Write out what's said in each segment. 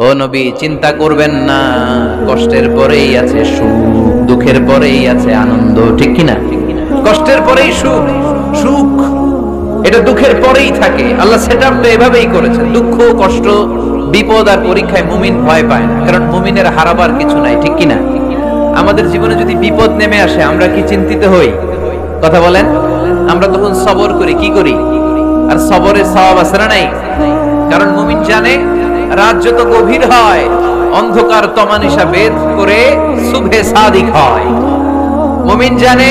ও নবী, চিন্তা করবেন না, কষ্টের পরেই আছে সুখ, দুঃখের পরেই আছে আনন্দ, ঠিক কিনা? কষ্টের পরেই সুখ, সুখ এটা দুঃখের পরেই থাকে। আল্লাহ সেটআপটা এভাবেই করেছেন। দুঃখ, কষ্ট, বিপদ আর পরীক্ষায় মুমিন ভয় পায় না, কারণ মুমিনের হারাবার কিছু নাই, ঠিক কিনা? আমাদের জীবনে যদি বিপদ নেমে আসে, আমরা কি চিন্তিত হই? কথা বলেন। আমরা তখন সবর করি, কি করি? আর সবরের সওয়াব আছে না নাই? কারণ মুমিন জানে রাত যত গভীর হয়, অন্ধকার তমানিসা ভেদ করে সুবহে সাদিক হয়। মুমিন জানে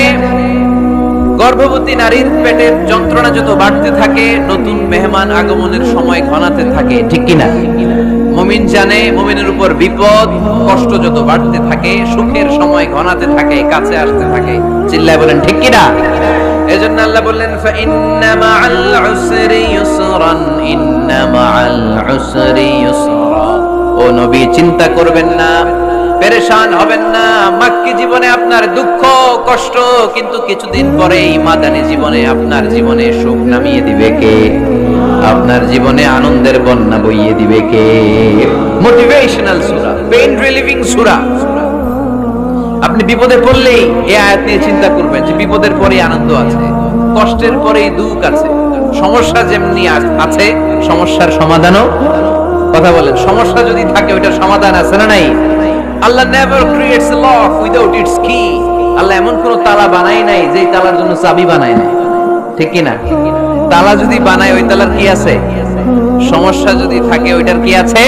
গর্ভবতী নারীর পেটের যন্ত্রণা যত বাড়তে থাকে, নতুন মেহমান আগমনের সময় ঘনাতে থাকে, ঠিক কিনা? মুমিন জানে মুমিনের উপর বিপদ কষ্ট যত বাড়তে থাকে, সুখের সময় ঘনাতে থাকে, কাছে আসতে থাকে। চিল্লায় বলেন ঠিক কিনা? এজন্য আল্লাহ বললেন ফাইন্না মাআল উসরি ইউসরান, ইন্না মাআল উসরি ইউসরা। ও নবী, চিন্তা করবেন না, পেরেশান হবেন না। মাক্কি জীবনে আপনার দুঃখ কষ্ট, কিন্তু কিছুদিন পরেই মাদানী জীবনে আপনার জীবনে সুখ নামিয়ে দিবে কে? আপনার জীবনে আনন্দের বন্যা বইয়ে দিবে কে? মোটিভেশনাল সূরা, পেইন রিলিভিং সূরা। আপনি বিপদে পড়লেই এই আয়াত নিয়ে চিন্তা করবেন যে বিপদের পরেই আনন্দ আছে, কষ্টের পরেই দুঃখ আছে। সমস্যা যেমনি আছে, সমস্যার সমাধানও। কথা বলেন, সমস্যা যদি থাকে ওইটার সমাধান আছে না নাই? Allah never creates a lock without its key. Allah এমন কোন তালা বানায় নাই যে তালার জন্য চাবি বানায় নাই, ঠিক কি না? তালা যদি বানায়, ওই তালার কি আছে? সমস্যা যদি থাকে, ওইটার কি আছে?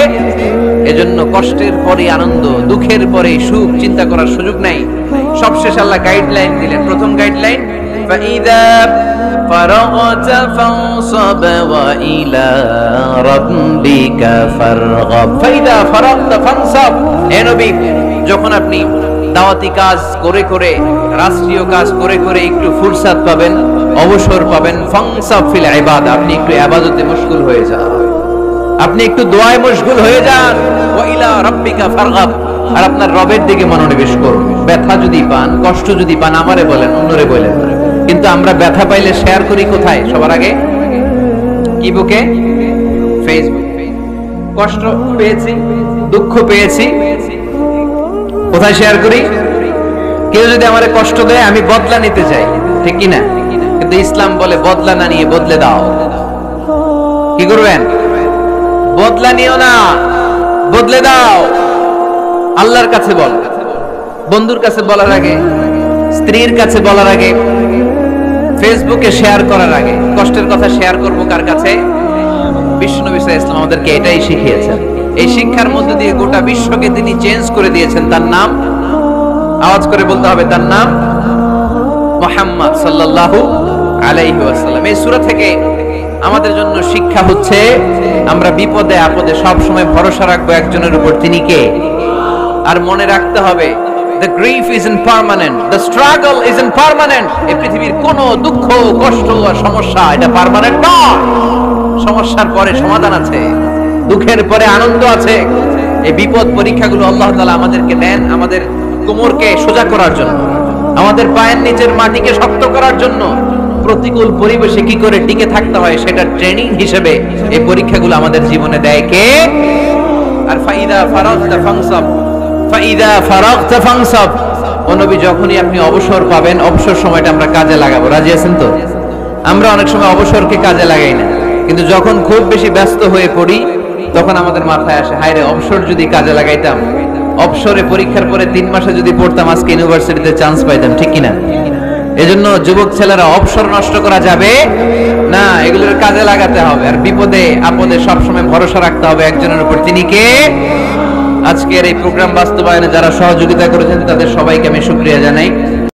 এজন্য কষ্টের পরে আনন্দ, দুঃখের পরে সুখ চিন্তা করার সুযোগ নাই। সবশেষ আল্লাহ গাইডলাইন দিলেন। প্রথম গাইডলাইন, ফাইদা ফারাগতা ফানসাব ওয়া ইলা রাব্বিকা ফারগাব। ফাইদা ফারাগতা ফানসাব। হে নবী, যখন আপনি দাওয়াতি কাজ করে করে, রাষ্ট্রীয় কাজ করে করে একটু ফুরসাত পাবেন, অবসর পাবেন, ফানসাব ফিল ইবাদা, আপনি একটু ইবাদতে মশগুল হয়ে যান, আপনি একটু দোয়ায় মশগুল হয়ে যান। ওয়া ইলা রাব্বিকা ফারগাব, আর আপনার রবের দিকে মনোনিবেশ করুন। ব্যথা যদি পান, কষ্ট যদি পান, আমারে বলেন, অন্যরে বলেন। কিন্তু আমরা ব্যথা পাইলে শেয়ার করি কোথায়? সবার আগে কি বুকে? ফেসবুক। কষ্ট পেয়েছি, দুঃখ পেয়েছি, কোথায় শেয়ার করি? কেউ যদি আমারে কষ্ট দেয়, আমি বদলা নিতে চাই, ঠিক কি না? কিন্তু ইসলাম বলে বদলা না নিয়ে বদলে দাও। কি করবেন? বদলা নিও না, বদলে দাও। আল্লাহর কাছে বল, বন্ধুর কাছে বলার আগে, স্ত্রীর কাছে বলার আগে, ফেসবুকে শেয়ার করার আগে, কষ্টের কথা শেয়ার করব কার কাছে? বিশ্বনবী সাল্লাল্লাহু আলাইহি ওয়াসাল্লাম আমাদেরকে এটাই শিখিয়েছেন। এই শিক্ষার মধ্যে দিয়ে গোটা বিশ্বকে তিনি চেঞ্জ করে দিয়েছেন। তার নাম আওয়াজ করে বলতে হবে, তার নাম মুহাম্মদ সাল্লাল্লাহু আলাইহি ওয়াসাল্লাম। এই সূরা থেকে আমাদের জন্য শিক্ষা হচ্ছে, আমরা বিপদে আপদে সব সময় ভরসা রাখবো একজনের উপর, তিনি কে? আর মনে রাখতে হবে, the grief isn't permanent, the struggle isn't permanent. এই পৃথিবীর কোনো দুঃখ কষ্ট আর সমস্যা এটা পার্মানেন্ট নয়। সমস্যার পরে সমাধান আছে, দুঃখের পরে আনন্দ আছে। এই বিপদ পরীক্ষাগুলো আল্লাহ তাআলা আমাদেরকে দেন আমাদের কোমরকে সোজা করার জন্য, আমাদের পায়ের নিচের মাটিকে শক্ত করার জন্য। প্রতিকূল পরিবেশে কি করে টিকে থাকতে হয় সেটা ট্রেনিং হিসেবে এই পরীক্ষাগুলো আমাদের জীবনে দেয় কে? আর ফাইদা ফারাগতা ফানসাব, ফাইদা ফারাগতা ফানসাব। ও নবী, যখনই আপনি অবসর পাবেন, অবসর সময়টা আমরা কাজে লাগাবো। রাজি আছেন তো? আমরা অনেক সময় অবসরকে কাজে লাগাই না, কিন্তু যখন খুব বেশি ব্যস্ত হয়ে পড়ি, তখন আমাদের মাথায় আসে, হায় রে, অবসর যদি কাজে লাগাইতাম, অবসরে পরীক্ষার পরে 3 মাসে যদি পড়তাম, আজকে ইউনিভার্সিটিতে চান্স পাইতাম, ঠিক কিনা? এজন্য যুবক ছেলেরা অবসর নষ্ট করা যাবে না, এগুলোর কাজে লাগাতে হবে। আর বিপদে আপদে সবসময় ভরসা রাখতে হবে একজনের উপর, তিনি কে? আজকের এই প্রোগ্রাম বাস্তবায়নে যারা সহযোগিতা করেছেন তাদের সবাইকে আমি শুকরিয়া জানাই।